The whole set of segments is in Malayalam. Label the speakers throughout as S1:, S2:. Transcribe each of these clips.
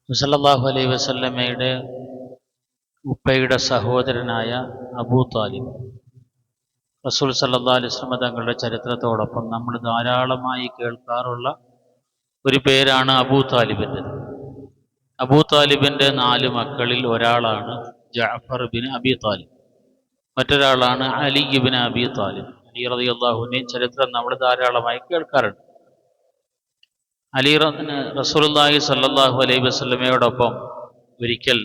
S1: സല്ലല്ലാഹു അലൈഹി വസല്ലമയുടെ ഉപ്പയുടെ സഹോദരനായ അബൂ താലിബ്, റസൂൽ സല്ലല്ലാഹു അലൈഹി വസല്ലമ തങ്ങളുടെ ചരിത്രത്തോടൊപ്പം നമ്മൾ ധാരാളമായി കേൾക്കാറുള്ള ഒരു പേരാണ് അബൂ താലിബിൻ്റെത്. അബൂ താലിബിൻ്റെ 4 മക്കളിൽ ഒരാളാണ് ജഅഫർ ബിൻ അബി താലിബ്, മറ്റൊരാളാണ് Ali ibn Abi Talib. Ali റളിയല്ലാഹു അൻഹു ചരിത്രം നമ്മൾ ധാരാളമായി കേൾക്കാറുണ്ട്. റസൂലുള്ളാഹി സ്വല്ലല്ലാഹു അലൈഹി വസല്ലമയോടൊപ്പം ഒരിക്കൽ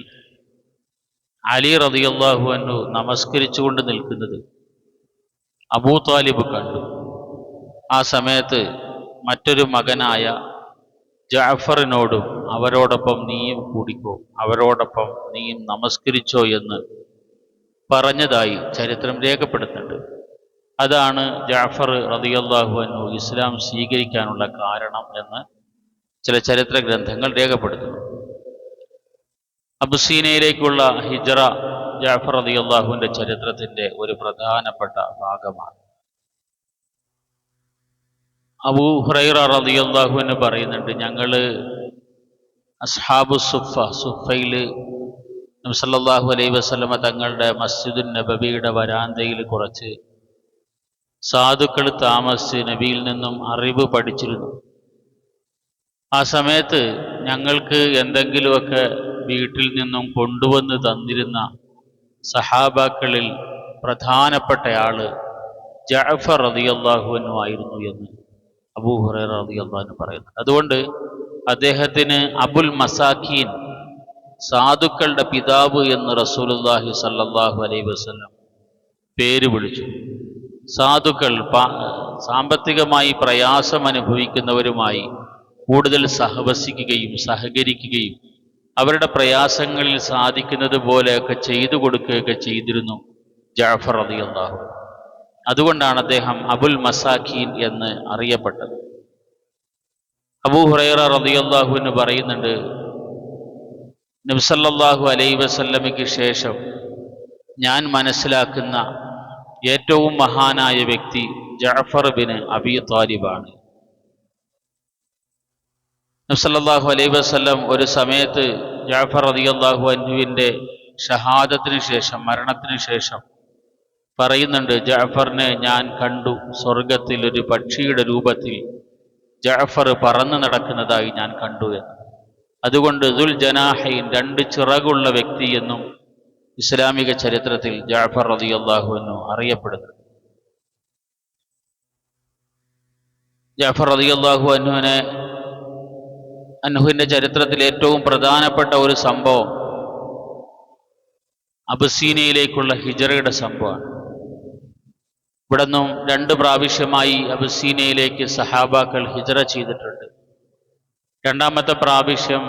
S1: അലി റളിയല്ലാഹു അൻഹു നമസ്കരിച്ചുകൊണ്ട് നിൽക്കുന്നത് അബൂ താലിബ് കണ്ടു. ആ സമയത്ത് മറ്റൊരു മകനായ ജഅഫറിനോടും അവരോടൊപ്പം നീയും കൂടിക്കോ, അവരോടൊപ്പം നീയും നമസ്കരിച്ചോ എന്ന് പറഞ്ഞതായി ചരിത്രം രേഖപ്പെടുത്തുന്നുണ്ട്. അതാണ് ജഅഫർ റളിയല്ലാഹു അൻഹു ഇസ്ലാം സ്വീകരിക്കാനുള്ള കാരണം എന്ന് ചില ചരിത്ര ഗ്രന്ഥങ്ങൾ രേഖപ്പെടുത്തുന്നു. അബുസീനയിലേക്കുള്ള ഹിജ്റ ജഅഫർ റളിയല്ലാഹുവിൻ്റെ ചരിത്രത്തിൻ്റെ ഒരു പ്രധാനപ്പെട്ട ഭാഗമാണ്. അബൂ ഹുറൈറ റളിയല്ലാഹു അൻഹു പറയുന്നുണ്ട്, ഞങ്ങൾ അസ്ഹാബു സുഫയിൽ നബി സല്ലല്ലാഹു അലൈഹി വസല്ലമ തങ്ങളുടെ മസ്ജിദുൻ നബവിയുടെ വരാന്തയിൽ കുറച്ച് സാധുക്കൾ താമസിച്ച് നബിയിൽ നിന്നും അറിവ് പഠിച്ചിരുന്നു. ആ സമയത്ത് ഞങ്ങൾക്ക് എന്തെങ്കിലുമൊക്കെ വീട്ടിൽ നിന്നും കൊണ്ടുവന്ന് തന്നിരുന്ന സഹാബാക്കളിൽ പ്രധാനപ്പെട്ടയാള് ജഅഫർ റളിയല്ലാഹു അൻഹു ആയിരുന്നു എന്ന് അബൂ ഹുറൈറ റളിയല്ലാഹു അൻഹു പറയുന്നു. അതുകൊണ്ട് അദ്ദേഹത്തിന് അബുൽ മസാഖീൻ, സാധുക്കളുടെ പിതാവ് എന്ന് റസൂലുള്ളാഹി സ്വല്ലല്ലാഹു അലൈഹി വസല്ലം പേര് വിളിച്ചു. സാധുക്കൾ സാമ്പത്തികമായി പ്രയാസം അനുഭവിക്കുന്നവരുമായി കൂടുതൽ സഹവസിക്കുകയും സഹകരിക്കുകയും അവരുടെ പ്രയാസങ്ങളിൽ സാധിക്കുന്നത് പോലെയൊക്കെ ചെയ്തു കൊടുക്കുകയൊക്കെ ചെയ്തിരുന്നു ജഅഫർ റളിയല്ലാഹു. അതുകൊണ്ടാണ് അദ്ദേഹം അബുൽ മസാഖീൻ എന്ന് അറിയപ്പെട്ടത്. അബൂ ഹുറൈറ റളിയല്ലാഹു അൻഹു പറയുന്നുണ്ട്, നബി സല്ലല്ലാഹു അലൈഹി വസല്ലമയ്ക്ക് ശേഷം ഞാൻ മനസ്സിലാക്കുന്ന ഏറ്റവും മഹാനായ വ്യക്തി ജഅഫർ ബിൻ അബി താലിബാണ്. നബി സല്ലല്ലാഹു അലൈഹി വസല്ലം ഒരു സമയത്ത് ജഅഫർ റളിയല്ലാഹു അൻഹുവിൻ്റെ ഷഹാദത്തിന് ശേഷം, മരണത്തിന് ശേഷം പറയുന്നുണ്ട്, ജഅഫറിനെ ഞാൻ കണ്ടു, സ്വർഗത്തിൽ ഒരു പക്ഷിയുടെ രൂപത്തിൽ ജഅഫർ പറന്നു നടക്കുന്നതായി ഞാൻ കണ്ടു എന്ന്. അതുകൊണ്ട് ദുൽ ജനാഹൈൻ, 2 ചിറകുള്ള വ്യക്തി എന്നും ഇസ്ലാമിക ചരിത്രത്തിൽ ജഅഫർ റളിയല്ലാഹു അൻഹു അറിയപ്പെടുന്നു. ജഅഫർ റളിയല്ലാഹു അൻഹുവിൻ്റെ ചരിത്രത്തിൽ ഏറ്റവും പ്രധാനപ്പെട്ട ഒരു സംഭവം അബസീനയിലേക്കുള്ള ഹിജ്റയുടെ സംഭവമാണ്. ഇവിടെ നിന്നും 2 പ്രാവശ്യമായി അബസീനയിലേക്ക് സഹാബാക്കൾ ഹിജ്റ ചെയ്തിട്ടുണ്ട്. 2ാമത്തെ പ്രാവശ്യം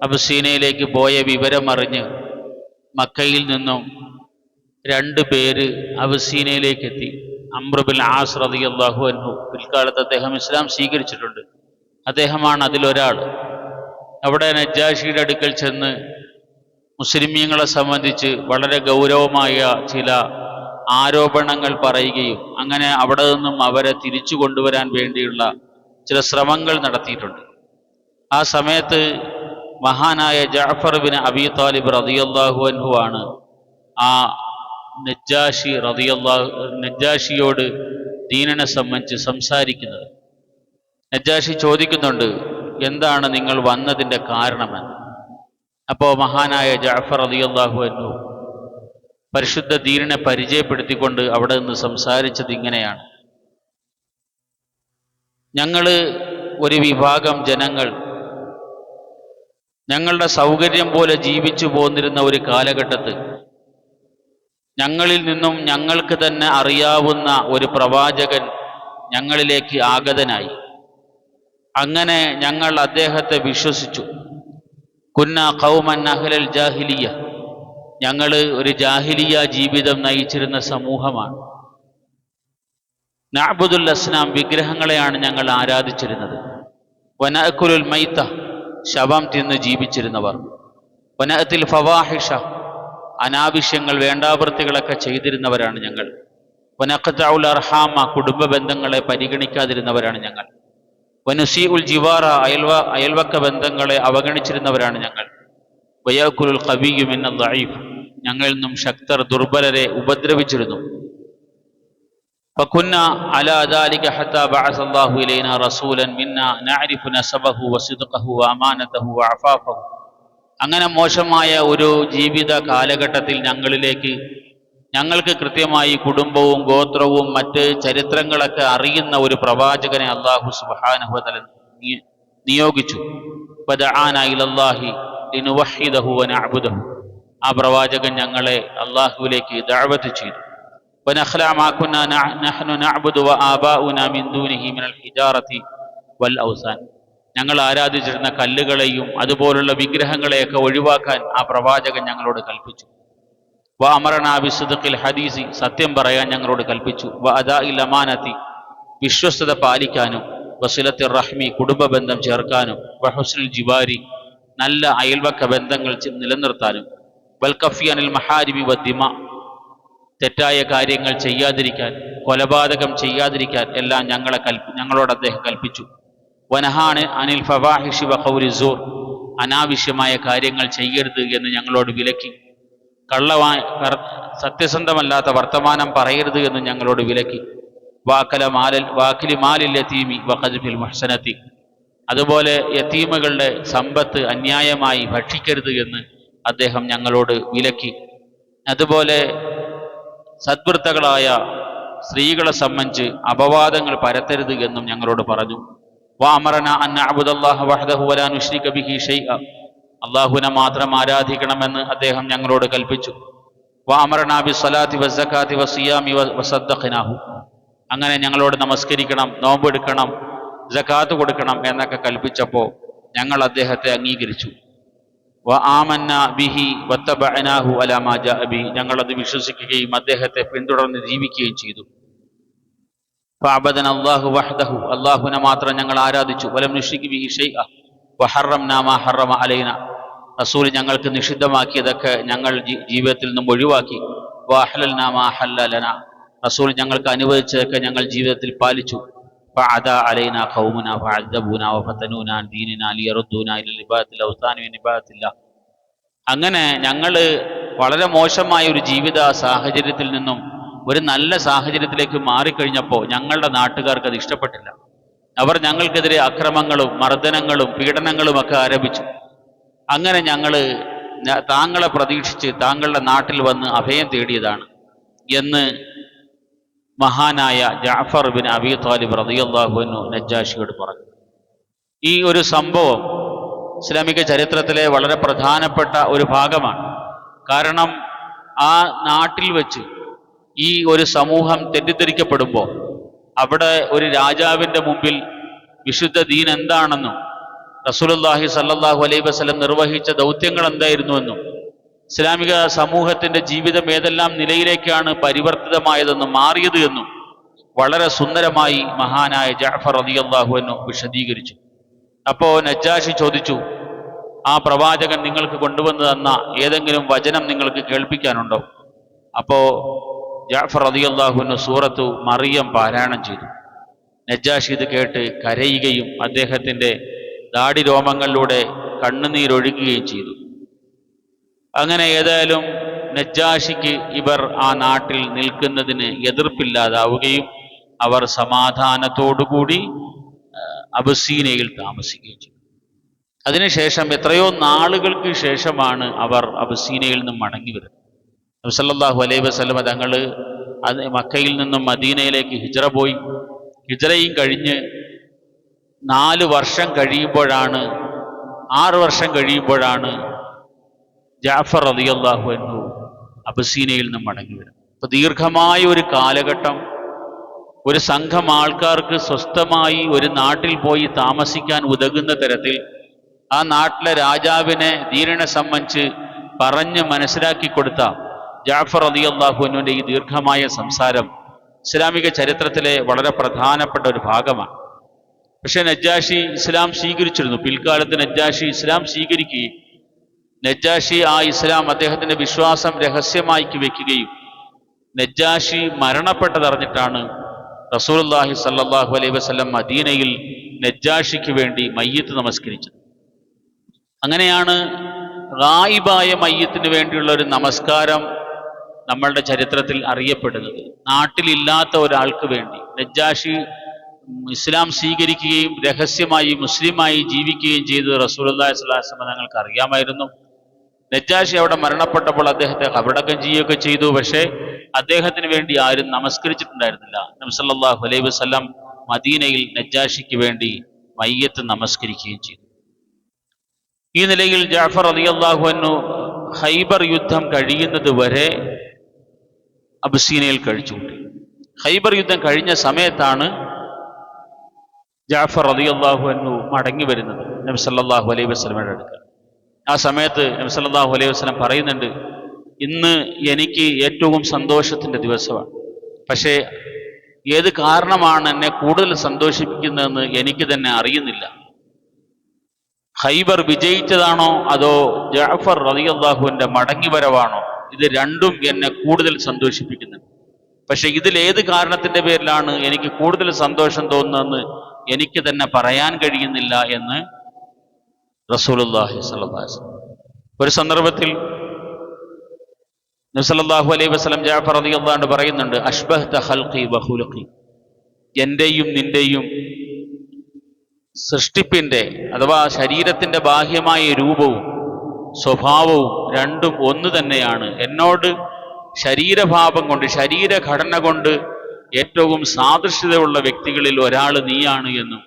S1: അബസീനയിലേക്ക് പോയ വിവരമറിഞ്ഞ് മക്കയിൽ നിന്നും 2 പേര് അബസീനയിലേക്ക് എത്തി. അംർ ബിൻ ആസ് റളിയല്ലാഹു അൻഹു, പിൽക്കാലത്ത് അദ്ദേഹം ഇസ്ലാം സ്വീകരിച്ചിട്ടുണ്ട്, അദ്ദേഹമാണ് അതിലൊരാൾ. അവിടെ നജ്ജാഷിയുടെ അടുക്കൽ ചെന്ന് മുസ്ലിമീങ്ങളെ സംബന്ധിച്ച് വളരെ ഗൗരവമായ ചില ആരോപണങ്ങൾ പറയുകയും അങ്ങനെ അവിടെ നിന്നും അവരെ തിരിച്ചു കൊണ്ടുവരാൻ വേണ്ടിയുള്ള ചില ശ്രമങ്ങൾ നടത്തിയിട്ടുണ്ട്. ആ സമയത്ത് മഹാനായ ജഅഫർ ബിൻ അബി താലിബ് റളിയല്ലാഹു അൻഹു ആണ് ആ നജ്ജാഷിയോട് ദീനിനെ സംബന്ധിച്ച് സംസാരിക്കുന്നത്. നജ്ജാഷി ചോദിക്കുന്നുണ്ട്, എന്താണ് നിങ്ങൾ വന്നതിൻ്റെ കാരണമെന്ന്. അപ്പോൾ മഹാനായ ജഅഫർ റളിയല്ലാഹു അൻഹു പരിശുദ്ധ ദീനിനെ പരിചയപ്പെടുത്തിക്കൊണ്ട് അവിടെ നിന്ന് സംസാരിച്ചത് ഇങ്ങനെയാണ്: ഞങ്ങൾ ഒരു വിഭാഗം ജനങ്ങൾ ഞങ്ങളുടെ സൗകര്യം പോലെ ജീവിച്ചു പോന്നിരുന്ന ഒരു കാലഘട്ടത്തിൽ ഞങ്ങളിൽ നിന്നും ഞങ്ങൾക്ക് തന്നെ അറിയാവുന്ന ഒരു പ്രവാചകൻ ഞങ്ങളിലേക്ക് ആഗതനായി. അങ്ങനെ ഞങ്ങൾ അദ്ദേഹത്തെ വിശ്വസിച്ചു. കുന്നാ ഖൗമൻ അഹ്ലൽ ജാഹിലിയ്യ, ഞങ്ങൾ ഒരു ജാഹിലിയ ജീവിതം നയിച്ചിരുന്ന സമൂഹമാണ്. നഅ്ബുദുൽ അസ്നാം, വിഗ്രഹങ്ങളെയാണ് ഞങ്ങൾ ആരാധിച്ചിരുന്നത്. വനഅകുലുൽ മൈത, ശവം തിന്ന് ജീവിച്ചിരുന്നവർ. വനഅത്തിൽ ഫവാഹിഷ, അനാവശ്യങ്ങൾ വേണ്ടാവൃത്തികളൊക്കെ ചെയ്തിരുന്നവരാണ് ഞങ്ങൾ. വനഖ്തഉൽ അർഹാമ, കുടുംബ ബന്ധങ്ങളെ പരിഗണിക്കാതിരുന്നവരാണ് ഞങ്ങൾ. വനുസീഉൽ ജിവാറ അയൽവക്ക ബന്ധങ്ങളെ അവഗണിച്ചിരുന്നവരാണ് ഞങ്ങൾ. വയാക്കുലുൽ ഖവിയ്യു മിനൽ ദഈഫ് ഞങ്ങളിൽ നിന്നും ശക്തർ ദുർബലരെ ഉപദ്രവിച്ചിരുന്നു. ഫകുന്ന അലാ ദാലിക ഹത്താ ബഅസല്ലാഹു ഇലൈനാ റസൂലൻ മിന്നാ നഅരിഫു നസബഹു വസിദ്ഖഹു വഅമാനതഹു വഅഫാഫഹു. അങ്ങനെ മോശമായ ഒരു ജീവിത കാലഘട്ടത്തിൽ ഞങ്ങൾക്ക് കൃത്യമായി കുടുംബവും ഗോത്രവും മറ്റ് ചരിത്രങ്ങളൊക്കെ അറിയുന്ന ഒരു പ്രവാചകനെ അല്ലാഹു സുബ്ഹാനഹു വ തആല നിയോഗിച്ചു. വദഅനാ ഇലല്ലാഹി ലിനുവഹിദഹു വനഅബ്ദഹു. ആ പ്രവാചകൻ ഞങ്ങളെ അല്ലാഹുവിലേക്ക് ദഅവത്ത് ചെയ്തു. വനഖ്ലഅ മാ കുന്നാ നഹ്നു നഅബ്ദു വആബാഉനാ മിൻ ദൂനിഹി മിനൽ ഹിജാറതി വൽ ഔസാൻ. ഞങ്ങൾ ആരാധിച്ചിരുന്ന കല്ലുകളെയും അതുപോലുള്ള വിഗ്രഹങ്ങളെയൊക്കെ ഒഴിവാക്കാൻ ആ പ്രവാചകൻ ഞങ്ങളോട് കൽപ്പിച്ചു. വഅമറനാ ബിസിദ്ഖിൽ ഹദീസി സത്യം പറയാൻ ഞങ്ങളോട് കൽപ്പിച്ചു. വഅദാഇൽ അമാനതി വിശ്വസ്തത പാലിക്കാനും വസിലത്തിർ റഹ്മി കുടുംബ ബന്ധം ചേർക്കാനും വഹുസ്നുൽ ജിവാരി നല്ല അയൽവക്ക ബന്ധങ്ങൾ നിലനിർത്താനും വൽകഫി അനിൽ മഹാരിമി വദ്ദിമ തെറ്റായ കാര്യങ്ങൾ ചെയ്യാതിരിക്കാൻ കൊലപാതകം ചെയ്യാതിരിക്കാൻ എല്ലാം ഞങ്ങളോട് അദ്ദേഹം കൽപ്പിച്ചു. വനഹാണ് അനിൽ ഫവാഹിഷി വഖൗലി സൂർ അനാവശ്യമായ കാര്യങ്ങൾ ചെയ്യരുത് എന്ന് ഞങ്ങളോട് വിലക്കി. സത്യസന്ധമല്ലാത്ത വർത്തമാനം പറയരുത് എന്ന് ഞങ്ങളോട് വിലക്കി. വാക്കിലി മാലിൽ യതീമി വഖദ്ഫിൽ മുഹ്സനത്തി അതുപോലെ യതീമുകളുടെ സമ്പത്ത് അന്യായമായി ഭക്ഷിക്കരുത് എന്ന് അദ്ദേഹം ഞങ്ങളോട് വിലക്കി. അതുപോലെ സദ്വൃത്തകളായ സ്ത്രീകളെ സംബന്ധിച്ച് അപവാദങ്ങൾ പരത്തരുത് എന്നും ഞങ്ങളോട് പറഞ്ഞു. വഅമറനാ അൻ നഅബ്ദുല്ലാഹ വഹ്ദഹു വലാ നുശ്രിക ബിഹി ഷൈഅ അല്ലാഹുവിനെ മാത്രം ആരാധിക്കണമെന്ന് അദ്ദേഹം ഞങ്ങളോട് കൽപ്പിച്ചു. വഅമറനാ ബിസ്സലാത്തി വസ്സകാത്തി വസിയാമി വസദ്ദഖനാഹു അങ്ങനെ ഞങ്ങളോട് നമസ്കരിക്കണം, നോമ്പെടുക്കണം, സകാത്ത് കൊടുക്കണം എന്നൊക്കെ കൽപ്പിച്ചപ്പോൾ ഞങ്ങൾ അദ്ദേഹത്തെ അംഗീകരിച്ചു. വആമന്നാ ബിഹി വത്തബഅനാഹു അലാ മാ ജാഅ ബിഹി ഞങ്ങളത് വിശ്വസിക്കുകയും അദ്ദേഹത്തെ പിന്തുടർന്ന് ജീവിക്കുകയും ചെയ്തു. ഫഅബദന അല്ലാഹു വഹ്ദഹു അല്ലാഹുവിനെ മാത്രം ഞങ്ങൾ ആരാധിച്ചു. വലം നുശ്രിക് ബിഹി ഷൈഅ വഹറംനാ മാ ഹറമ അലൈനാ റസൂൽ ഞങ്ങൾക്ക് നിഷിദ്ധമാക്കിയതൊക്കെ ഞങ്ങൾ ജീവിതത്തിൽ നിന്നും ഒഴിവാക്കി. വഅഹലൽനാ മാ ഹല്ല ലനാ റസൂൽ ഞങ്ങൾക്ക് അനുവദിച്ചതൊക്കെ ഞങ്ങൾ ജീവിതത്തിൽ പാലിച്ചു. ഫഅദാ അലൈനാ ഖൗമുനാ ഫഅദ്ദബൂനാ വഫതനൂനാ അൻ ദീനിനാ ലിയറുദ്ദൂനാ ഇലൽ ഇബാദത്തിൽ ഔസാനി വ ഇബാദത്തില്ലാ അങ്ങനെ ഞങ്ങൾ വളരെ മോശമായ ഒരു ജീവിത സാഹചര്യത്തിൽ നിന്നും ഒരു നല്ല സാഹചര്യത്തിലേക്ക് മാറിക്കഴിഞ്ഞപ്പോൾ ഞങ്ങളുടെ നാട്ടുകാർക്ക് അത് ഇഷ്ടപ്പെട്ടില്ല. അവർ ഞങ്ങൾക്കെതിരെ അക്രമങ്ങളും മർദ്ദനങ്ങളും പീഡനങ്ങളും ഒക്കെ ആരംഭിച്ചു. അങ്ങനെ ഞങ്ങൾ താങ്കളെ പ്രതീക്ഷിച്ച് താങ്കളുടെ നാട്ടിൽ വന്ന് അഭയം തേടിയതാണ് എന്ന് മഹാനായ ജഅഫർ ബിൻ അബീ ത്വാലിബ് റളിയല്ലാഹു അൻഹു നജ്ജാശിയോട് പറഞ്ഞു. ഈ ഒരു സംഭവം ഇസ്ലാമിക ചരിത്രത്തിലെ വളരെ പ്രധാനപ്പെട്ട ഒരു ഭാഗമാണ്. കാരണം ആ നാട്ടിൽ വെച്ച് ഈ ഒരു സമൂഹം തെറ്റിദ്ധരിക്കപ്പെടുമ്പോൾ അവിടെ ഒരു രാജാവിൻ്റെ മുമ്പിൽ വിശുദ്ധ ദീൻ എന്താണെന്നും റസൂലുള്ളാഹി സ്വല്ലല്ലാഹു അലൈഹി വസല്ലം നിർവഹിച്ച ദൗത്യങ്ങൾ എന്തായിരുന്നുവെന്നും ഇസ്ലാമിക സമൂഹത്തിൻ്റെ ജീവിതം ഏതെല്ലാം നിലയിലേക്കാണ് പരിവർത്തിതമായതെന്നും മാറിയത് എന്നും വളരെ സുന്ദരമായി മഹാനായ ജഅഫർ റളിയല്ലാഹു അൻഹു വിശദീകരിച്ചു. അപ്പോൾ നജ്ജാശി ചോദിച്ചു, ആ പ്രവാചകൻ നിങ്ങൾക്ക് കൊണ്ടുവന്നു തന്ന ഏതെങ്കിലും വചനം നിങ്ങൾക്ക് കേൾപ്പിക്കാനുണ്ടോ? അപ്പോൾ ജഅഫർ റളിയല്ലാഹു അൻഹു സൂറത്തു മറിയം പാരായണം ചെയ്തു. നജ്ജാശി ഇത് കേട്ട് കരയുകയും അദ്ദേഹത്തിൻ്റെ ദാടി രോമങ്ങളിലൂടെ കണ്ണുനീരൊഴുകുകയും ചെയ്തു. അങ്ങനെ ഏതായാലും നജ്ജാശിക്ക് ഇവർ ആ നാട്ടിൽ നിൽക്കുന്നതിന് എതിർപ്പില്ലാതാവുകയും അവർ സമാധാനത്തോടുകൂടി അബസീനയിൽ താമസിക്കുകയും ചെയ്തു. അതിനുശേഷം എത്രയോ നാളുകൾക്ക് ശേഷമാണ് അവർ അബസീനയിൽ നിന്നും മടങ്ങി വരുന്നത്. നബി സല്ലല്ലാഹു അലൈഹി വസല്ലം തങ്ങൾ മക്കയിൽ നിന്നും മദീനയിലേക്ക് ഹിജ്റ പോയി. ഹിജ്റയും കഴിഞ്ഞ് 6 വർഷം കഴിയുമ്പോഴാണ് ജഅഫർ റളിയല്ലാഹു അൻഹു അബസീനയിൽ നിന്നും മടങ്ങി വരുന്നത്. അപ്പോൾ ദീർഘമായ ഒരു കാലഘട്ടം ഒരു സംഘം ആൾക്കാർക്ക് സ്വസ്ഥമായി ഒരു നാട്ടിൽ പോയി താമസിക്കാൻ ഉതകുന്ന തരത്തിൽ ആ നാട്ടിലെ രാജാവിനെ ദീനിനെ സംബന്ധിച്ച് പറഞ്ഞ് മനസ്സിലാക്കി കൊടുത്ത ജഅഫർ റളിയല്ലാഹു അൻഹുവിൻ്റെ ഈ ദീർഘമായ സംസാരം ഇസ്ലാമിക ചരിത്രത്തിലെ വളരെ പ്രധാനപ്പെട്ട ഒരു ഭാഗമാണ്. പക്ഷേ നജ്ജാശി ഇസ്ലാം സ്വീകരിച്ചിരുന്നു. പിൽക്കാലത്ത് നജ്ജാശി ഇസ്ലാം സ്വീകരിക്കുകയും നജ്ജാശി ആ ഇസ്ലാം അദ്ദേഹത്തിൻ്റെ വിശ്വാസം രഹസ്യമാക്കി വെക്കുകയും നജ്ജാശി മരണപ്പെട്ടതറിഞ്ഞിട്ടാണ് റസൂലുള്ളാഹി സ്വല്ലല്ലാഹു അലൈഹി വസല്ലം മദീനയിൽ നജ്ജാഷിക്ക് വേണ്ടി മയ്യത്ത് നമസ്കരിച്ചത്. അങ്ങനെയാണ് ഗായിബായ മയ്യത്തിന് വേണ്ടിയുള്ള ഒരു നമസ്കാരം നമ്മളുടെ ചരിത്രത്തിൽ അറിയപ്പെടുന്നത്. നാട്ടിലില്ലാത്ത ഒരാൾക്ക് വേണ്ടി നജ്ജാഷി ഇസ്ലാം സ്വീകരിക്കുകയും രഹസ്യമായി മുസ്ലിമായി ജീവിക്കുകയും ചെയ്തത് റസൂലുള്ളാഹി സ്വല്ലല്ലാഹു അലൈഹി വസല്ലം തങ്ങൾക്ക് അറിയാമായിരുന്നു. നജ്ജാഷി അവിടെ മരണപ്പെട്ടപ്പോൾ അദ്ദേഹത്തെ ഖബറടക്കം ചെയ്യുകയൊക്കെ ചെയ്തു. പക്ഷേ അദ്ദേഹത്തിന് വേണ്ടി ആരും നമസ്കരിച്ചിട്ടുണ്ടായിരുന്നില്ല. നബി സല്ലല്ലാഹു അലൈഹി വസല്ലം മദീനയിൽ നജ്ജാഷിക്ക് വേണ്ടി മയ്യത്ത് നമസ്കരിക്കുകയും ചെയ്തു. ഈ നിലയിൽ ജഅഫർ റളിയല്ലാഹു അൻഹു ഖൈബർ യുദ്ധം കഴിയുന്നത് വരെ അബസീനയിൽ കഴിച്ചുകൂട്ടി. ഖൈബർ യുദ്ധം കഴിഞ്ഞ സമയത്താണ് ജഅഫർ റളിയല്ലാഹു അൻഹു മടങ്ങി വരുന്നത് നബി സല്ലല്ലാഹു അലൈഹി വസല്ലമയുടെ അടുക്കൽ. ആ സമയത്ത് നബി സല്ലല്ലാഹു അലൈഹി വസല്ലം പറയുന്നുണ്ട്, ഇന്ന് എനിക്ക് ഏറ്റവും സന്തോഷത്തിൻ്റെ ദിവസമാണ്. പക്ഷേ ഏത് കാരണമാണ് എന്നെ കൂടുതൽ സന്തോഷിപ്പിക്കുന്നതെന്ന് എനിക്ക് തന്നെ അറിയുന്നില്ല. ഖൈബർ വിജയിച്ചതാണോ അതോ ജഅഫർ റളിയല്ലാഹുവിൻ്റെ മടങ്ങിവരവാണോ? ഇത് രണ്ടും എന്നെ കൂടുതൽ സന്തോഷിപ്പിക്കുന്നുണ്ട്. പക്ഷെ ഇതിലേത് കാരണത്തിൻ്റെ പേരിലാണ് എനിക്ക് കൂടുതൽ സന്തോഷം തോന്നുന്നതെന്ന് എനിക്ക് തന്നെ പറയാൻ കഴിയുന്നില്ല എന്ന് റസൂലുള്ളാഹി സ്വല്ലല്ലാഹു അലൈഹി വസല്ലം. ഒരു സന്ദർഭത്തിൽ നബി സല്ലല്ലാഹു അലൈഹി വസല്ലം ജഅഫർ റളിയല്ലാഹു അൻഹു പറയുന്നുണ്ട്, അഷ്ബഹത ഖൽഖി വഖുലുഖി, എൻ്റെയും നിന്റെയും സൃഷ്ടിപ്പിൻ്റെ അഥവാ ശരീരത്തിൻ്റെ ബാഹ്യമായ രൂപവും സ്വഭാവവും രണ്ടും ഒന്ന് തന്നെയാണ്. എന്നോട് ശരീരഭാവം കൊണ്ട് ശരീരഘടന കൊണ്ട് ഏറ്റവും സാദൃശ്യതയുള്ള വ്യക്തികളിൽ ഒരാൾ നീയാണ് എന്നും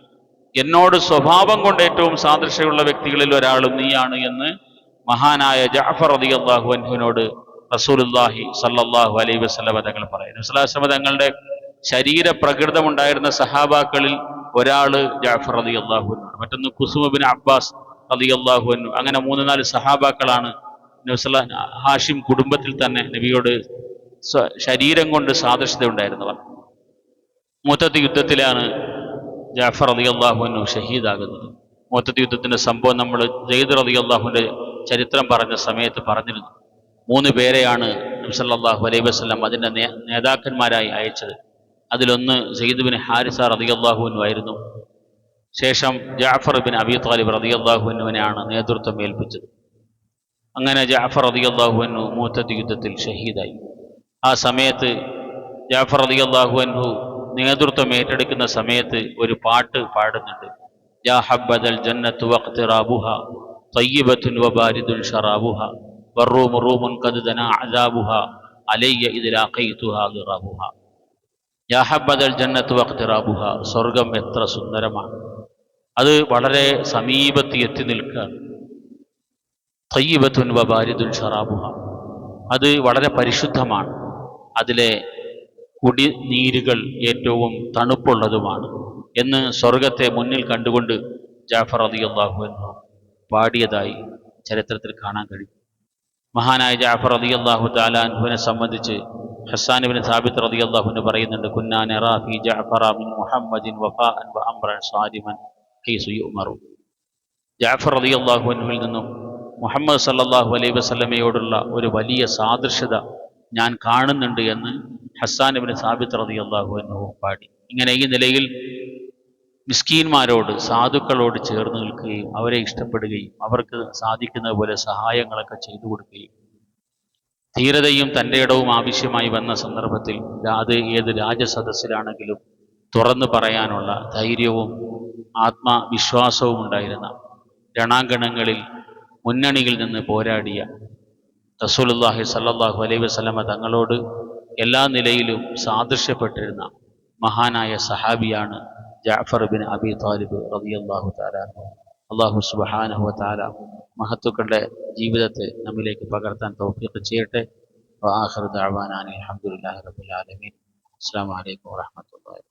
S1: എന്നോട് സ്വഭാവം കൊണ്ട് ഏറ്റവും സാദൃശ്യമുള്ള വ്യക്തികളിൽ ഒരാളും നീയാണ് എന്ന് മഹാനായ ജഅഫർ റളിയല്ലാഹു അൻഹുവിനോട് റസൂലുള്ളാഹി സ്വല്ലല്ലാഹു അലൈഹി വസല്ലം തങ്ങൾ പറയുന്നു. നബി സ്വല്ലല്ലാഹു അലൈഹി വസല്ലം തങ്ങളുടെ ശരീരപ്രകൃതമുണ്ടായിരുന്ന സഹാബാക്കളിൽ ഒരാള് ജഅഫർ റളിയല്ലാഹു അൻഹു, മറ്റൊന്ന് കുസും ഇബ്നു അബ്ബാസ് റളിയല്ലാഹു അൻഹു. അങ്ങനെ 3-4 സഹാബാക്കളാണ് ഹാഷിം കുടുംബത്തിൽ തന്നെ നബിയോട് ശരീരം കൊണ്ട് സാദൃശ്യത ഉണ്ടായിരുന്നവർ. മുഅ്തത്ത് യുദ്ധത്തിലാണ് ജഅഫർ റളിയല്ലാഹു അൻഹു ഷഹീദാകുന്നത്. മുഅ്തത്ത് യുദ്ധത്തിന്റെ സംഭവം നമ്മൾ സെയ്ദ് റളിയല്ലാഹുവിന്റെ ചരിത്രം പറഞ്ഞ സമയത്ത് പറഞ്ഞിരുന്നു. 3 പേരെയാണ് നബി സല്ലല്ലാഹു അലൈഹി വസല്ലം അതിൻ്റെ നേതാക്കന്മാരായി അയച്ചത്. അതിലൊന്ന് സെയ്ദ് ബിൻ ഹാരിസ റളിയല്ലാഹു അൻഹു ആയിരുന്നു. ശേഷം ജഅഫർ ബിൻ അബീ ത്വാലിബ് റളിയല്ലാഹു അൻഹുവിനെയാണ് നേതൃത്വം ഏൽപ്പിച്ചത്. അങ്ങനെ ജഅഫർ റളിയല്ലാഹു അൻഹു മുഅ്തത്ത് യുദ്ധത്തിൽ ഷഹീദായി. ആ സമയത്ത് ജഅഫർ റളിയല്ലാഹു അൻഹു നേതൃത്വം ഏറ്റെടുക്കുന്ന സമയത്ത് ഒരു പാട്ട് പാടുന്നുണ്ട്. യാ ഹബ്ബദൽ ജന്നത്തു വഖ്തിറാബുഹാ തയ്യിബത്തുൻ വബാരിദുൻ ശറാബുഹാ വറൂമു റൂമുൻ ഖദ് ദനാ അദാബുഹാ അലയ്യ ഇദ് ലാഖൈതുഹാ ളിറാബുഹാ. യാ ഹബ്ബദൽ ജന്നത്തു വഖ്തിറാബുഹാ, സ്വർഗം എത്ര സുന്ദരമാണ്, അത് വളരെ സമീപത്ത് എത്തി നിൽക്കുകയാണ്. തയ്യിബത്തുൻ വബാരിദുൻ ശറാബുഹാ, അത് വളരെ പരിശുദ്ധമാണ്, അതിലെ കുടിനീരുകൾ ഏറ്റവും തണുപ്പുള്ളതുമാണ് എന്ന് സ്വർഗത്തെ മുന്നിൽ കണ്ടുകൊണ്ട് ജഅഫർ റളിയല്ലാഹു അൻഹു പാടിയതായി ചരിത്രത്തിൽ കാണാൻ കഴിയും. മഹാനായ ജഅഫർ റളിയല്ലാഹു തആല അൻഹുവിനെ സംബന്ധിച്ച് ഹസ്സാൻ ഇബ്നു സാബിത്ത് റളിയല്ലാഹു അൻഹു പറയുന്നുണ്ട്, കുന്നാ നറാ ഫീ ജഅഫറ മിൻ മുഹമ്മദിൻ വഫാഅൻ വഅംറൻ സാദിമൻ ഹൈസു യുഅ്മറു. ജഅഫർ റളിയല്ലാഹു അൻഹുവിൽ നിന്നും മുഹമ്മദ് സല്ലല്ലാഹു അലൈഹി വസല്ലമയോടുള്ള ഒരു വലിയ സാദൃശ്യത ഞാൻ കാണുന്നുണ്ട് എന്ന് ഹസ്സാൻ ഇബ്നു സാബിത്ത് റളിയല്ലാഹു അൻഹു പാടി. ഇങ്ങനെ ഈ നിലയിൽ മിസ്കീന്മാരോട് സാധുക്കളോട് ചേർന്ന് നിൽക്കുകയും അവരെ ഇഷ്ടപ്പെടുകയും അവർക്ക് സാധിക്കുന്ന പോലെ സഹായങ്ങളൊക്കെ ചെയ്തു കൊടുക്കുകയും ധീരതയും തൻ്റെ ഇടവും ആവശ്യമായി വന്ന സന്ദർഭത്തിൽ അത് ഏത് രാജസദസ്സിലാണെങ്കിലും തുറന്നു പറയാനുള്ള ധൈര്യവും ആത്മവിശ്വാസവും ഉണ്ടായിരുന്ന, രണാങ്കണങ്ങളിൽ മുന്നണിയിൽ നിന്ന് പോരാടിയ റസൂലുള്ളാഹി സ്വല്ലല്ലാഹു അലൈഹി വസല്ലമ തങ്ങളോട് എല്ലാ നിലയിലും സാദൃശ്യപ്പെട്ടിരുന്ന മഹാനായ സഹാബിയാണ് ജഅഫർ ബിൻ അബീ ത്വാലിബ് റളിയല്ലാഹു തആല. അല്ലാഹു സുബ്ഹാനഹു വ തആല മഹത്തുക്കളുടെ ജീവിതത്തെ നമ്മിലേക്ക് പകർത്താൻ തൗഫീഖ് ചെയ്യട്ടെ. വആഖിറു ദഅവാനാ അൽഹംദുലില്ലാഹി റബ്ബിൽ ആലമീൻ. അസ്സലാമു അലൈക്കും വറഹ്മത്തുള്ളാഹി.